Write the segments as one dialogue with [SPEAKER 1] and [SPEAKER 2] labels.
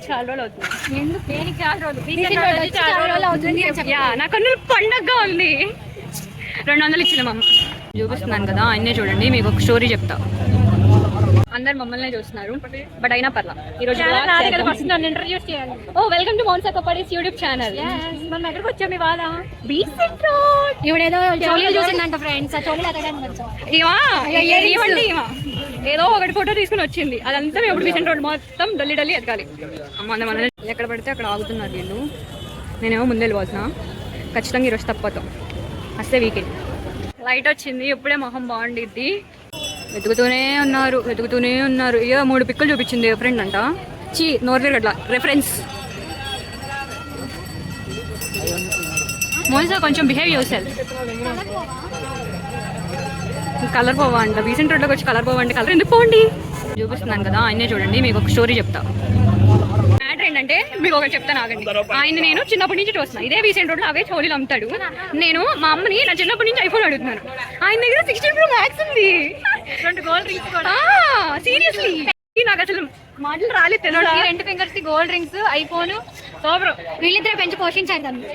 [SPEAKER 1] చాలా రోజులు అవుతుంది. ఎందుకు దేనికి చాలా రోజులు అవుతుంది? నాకు పండగగా ఉంది. 200 ఇచ్చిన మమ్మ చూపిస్తున్నాను కదా, అన్నే చూడండి. మీకు ఒక స్టోరీ చెప్తా. అందరు మమ్మల్ని చూస్తున్నారు, బట్ అయినా పర్లా. ఈరోజు ఫస్ట్ నన్ను ఇంట్రడ్యూస్ చేయాలి. ఓ వెల్కమ్ టు మౌన్సా కపడీస్ యూట్యూబ్ ఛానల్. మనం ఎక్కడికి వచ్చాము ఇవాళ? Beach road. ఇవిడేదో చోళీలు చూసిందంట ఫ్రెండ్స్. ఇవ్వండి ఏదో ఒకటి ఫోటో తీసుకుని వచ్చింది. అదంతా మేము ఇప్పుడు బీచ్ రోడ్ మొత్తం డల్లి ఎతకాలి. మన ఎక్కడ పడితే అక్కడ ఆగుతున్నారు వీళ్ళు. నేనేమో ముందు వెళ్ళిపోతున్నా. ఖచ్చితంగా ఈరోజు తప్పతాం. వస్తే వీకెండ్. లైట్ వచ్చింది, ఎప్పుడే మొహం బాగుండిద్ది. వెతుకుతూనే ఉన్నారు. ఇక 3 పిక్కులు చూపించింది ఫ్రెండ్ అంట. నోర్వేర్ అట్లా రెఫరెన్స్. మోన్సా కొంచెం బిహేవ్ యువర్ కలర్ పోవా అంట. రీసెంట్ రోడ్లోకి వచ్చి కలర్ పోవా అంటే కలర్ ఎందుకు పోండి చూపిస్తున్నాను కదా, ఆయనే చూడండి. మీకు ఒక స్టోరీ చెప్తా. మ్యాటర్ ఏంటంటే మీకు ఒకటి చెప్తాను ఆగండి. ఆయన నేను చిన్నప్పటి నుంచి చూస్తున్నాను. ఇదే రీసెంట్ రోడ్లో అవే చోళీలు అమ్ముతాడు. నేను మా అమ్మని నా చిన్నప్పటి నుంచి ఐఫోన్ అడుగుతున్నాను. ఆయన దగ్గర 16 Pro Max ఉంది. 2 గోల్డ్ రింగ్స్ కూడా. సీరియస్లీ నాకు అసలు మాటలు రాలేదు. 2 fingers gold rings, iPhone. Super. వీళ్ళిద్దరే పెంచి పోషించారు దాన్ని.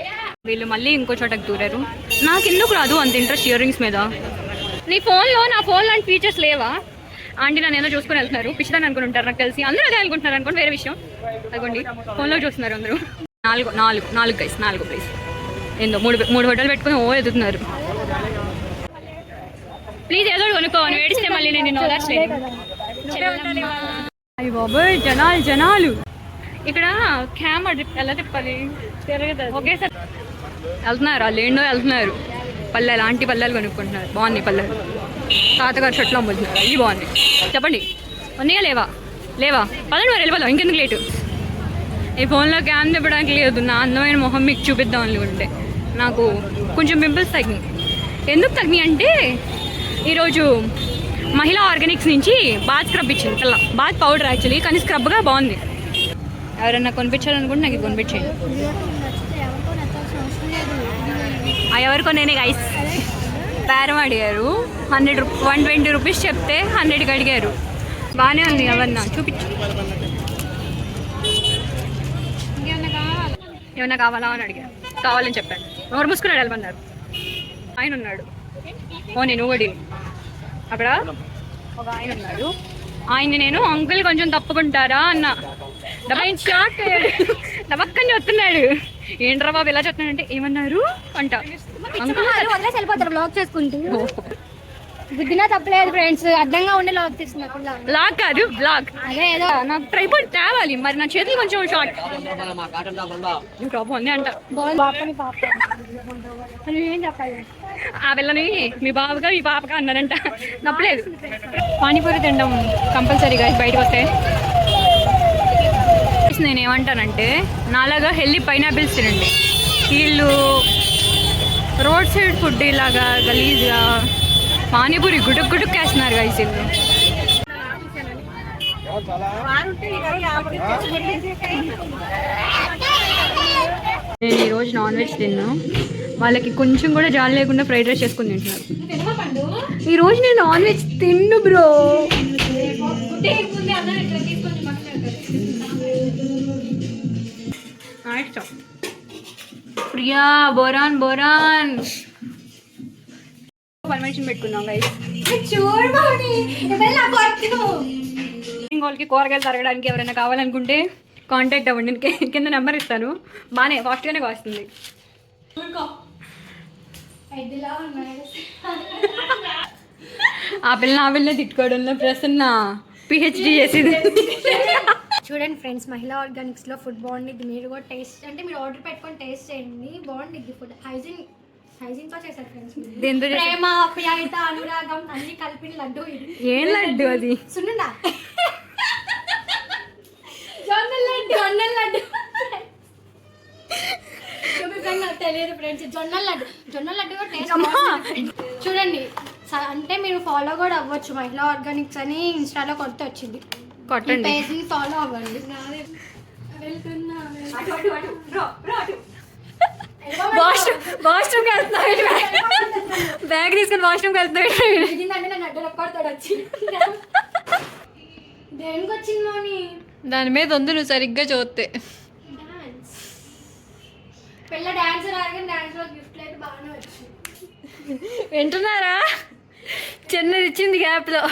[SPEAKER 1] వీళ్ళు మళ్ళీ ఇంకో చోటకి దూరారు. నాకు ఎందుకు రాదు అంత ఇంట్రెస్ట్ ఇయర్ రింగ్స్ మీద. నీ ఫోన్లో నా ఫోన్ లాంటి ఫీచర్స్ లేవా? ఆంటీ నన్ను ఏదో చూసుకుని వెళ్తున్నారు. పిచ్చిదాన్ని అనుకుని ఉంటారు నాకు తెలిసి. అందరూ అదే అనుకుంటున్నారు అనుకోండి, వేరే విషయం. అదిగోండి ఫోన్లో చూస్తున్నారు అందరూ. 4 గైస్, 4 ప్రైస్. ఏందో 3 హోటల్ పెట్టుకుని ఎదుగుతున్నారు. ప్లీజ్ ఏదో కొనుక్కో. ఏడిస్తే మళ్ళీ నేను అయ్యి బాబోయ్ జనాలు. ఇక్కడ క్యామ్ ఎలా తిప్పాలి ఒకేసారి వెళ్తున్నారు. వాళ్ళు ఏంటో వెళ్తున్నారు. పల్లెలు, ఆంటీ పల్లెలు కొనుక్కుంటున్నారు. బాగున్నాయి పల్లెలు. తాతగారు షర్ట్లు అమ్ముతున్నారు. ఇవి బాగున్నాయి. చెప్పండి ఉన్నాయా లేవా? పదండి మరి వెళ్ళిపోదాం. ఇంకెందుకు లేటు? ఈ ఫోన్లో క్యామ్ తిప్పడానికి లేదు. నా అందమైన మొహం మీకు చూపిద్దాం అనుకుంటే నాకు కొంచెం పింపుల్స్ తగ్గినాయి. ఎందుకు తగ్గినాయి అంటే ఈరోజు మహిళా ఆర్గానిక్స్ నుంచి బాత్ స్క్రబ్ ఇచ్చింది. పిల్ల బాత్ పౌడర్ యాక్చువల్లీ, కానీ స్క్రబ్గా బాగుంది. ఎవరన్నా కొనిపించాలనుకుంటే నాకు ఇది కొనిపించేయండి. ఎవరికో నేనే గైస్. బేరం అడిగారు. 120 రూపీస్ చెప్తే 100కి అడిగారు. బాగానే ఉంది. ఎవరన్నా చూపించు. ఏమన్నా కావాలా అని అడిగారు. కావాలని చెప్పాను. నోరు మూసుకున్నాడు వెళ్ళమన్నారు. ఆయన ఉన్నాడు. నేను ఓడి అక్కడ ఒక ఆయన ఉన్నాడు. ఆయన్ని నేను అంకుల్ కొంచెం తప్పుకుంటారా అన్న. డబక్కని చెప్తున్నాడు. ఏంట్రా బాబు ఎలా చెప్తున్నాడంటే ఏమన్నారు అంట.
[SPEAKER 2] వెళ్ళిపోతారు బ్లాగ్ చేసుకుంటూ. బుద్ధినా తప్పలేదు ఫ్రెండ్స్. అడ్డంగా ఉండే లాగ్ తీస్తున్నారు.
[SPEAKER 1] లాగ్ కాదు బ్లాగ్. అదే ఏదో నాకు ట్రైపాడ్ తేవాలి. మరి నా చేతులు కొంచెం షార్ట్ ఉంది అంట.
[SPEAKER 2] ఏం చెప్పాలి?
[SPEAKER 1] ఆ పిల్లని మీ బాబుగా మీ పాపగా అన్నారంట. తప్పలేదు. పానీపూరి తినడం కంపల్సరీగా బయటకు వస్తే. నేను ఏమంటానంటే నాలాగా హెల్దీ పైనాపిల్స్ తినండి. వీళ్ళు రోడ్ సైడ్ ఫుడ్ ఇలాగా గలీజ్గా పానీపూరి గుడుక్కేస్తున్నారు గైస్. వీళ్ళు నేను ఈరోజు నాన్ వెజ్ తిన్నా. వాళ్ళకి కొంచెం కూడా జాలి లేకుండా ఫ్రైడ్ రైస్ చేసుకుని తింటున్నారు. ఈరోజు నేను నాన్ వెజ్ తిన్ను బ్రో. ప్రియా బోరాన్ పర్మిషన్ పెట్టుకున్నాం గైస్. వాళ్ళకి కూరగాయలు తరగడానికి ఎవరైనా కావాలనుకుంటే కాంటాక్ట్ అవ్వండి. కింద నెంబర్ ఇస్తాను. బాగానే ఫాస్ట్గానే వస్తుంది. ఆ పిల్లనే తిట్టుకోవడంలో ప్రసన్న పిహెచ్డి చేసింది.
[SPEAKER 2] చూడండి ఫ్రెండ్స్, మహిళా ఆర్గానిక్స్లో ఫుడ్ బాగుండిద్ది. మీరు కూడా టేస్ట్ అంటే మీరు ఆర్డర్ పెట్టుకొని టేస్ట్ చేయండి. బాగుండిద్ది ఫుడ్. హైజీన్తో చేశారు ఫ్రెండ్స్. ప్రేమ, ఆప్యాయత, అనురాగం అన్ని కలిపిన లడ్డు ఇది.
[SPEAKER 1] ఏం లడ్డు అది?
[SPEAKER 2] సున్నుండా. జొన్న లడ్డు తెలియదు ఫ్రెండ్స్. జొన్న లడ్డు కూడా టేస్ట్ చూడండి. అంటే మీరు ఫాలో కూడా అవ్వచ్చు. మహిళా ఆర్గానిక్స్ అని ఇన్స్టాలో కొత్త వచ్చింది. పేజ్ని ఫాలో అవ్వండి.
[SPEAKER 1] వాష్రూమ్కి వెళ్తున్నాడు. బ్యాగ్ తీసుకుని వాష్రూమ్కి వెళ్తున్నాడు.
[SPEAKER 2] దేనికి వచ్చింది మౌని
[SPEAKER 1] దాని మీద ఉంది నువ్వు సరిగ్గా చూస్తే.
[SPEAKER 2] డాన్స్ పిల్ల డాన్సర్ ఆడగానే డాన్స్ లో గిఫ్ట్లు అయితే బాగానే వచ్చింది.
[SPEAKER 1] వింటున్నారా? చిన్నది ఇచ్చింది గ్యాప్లో.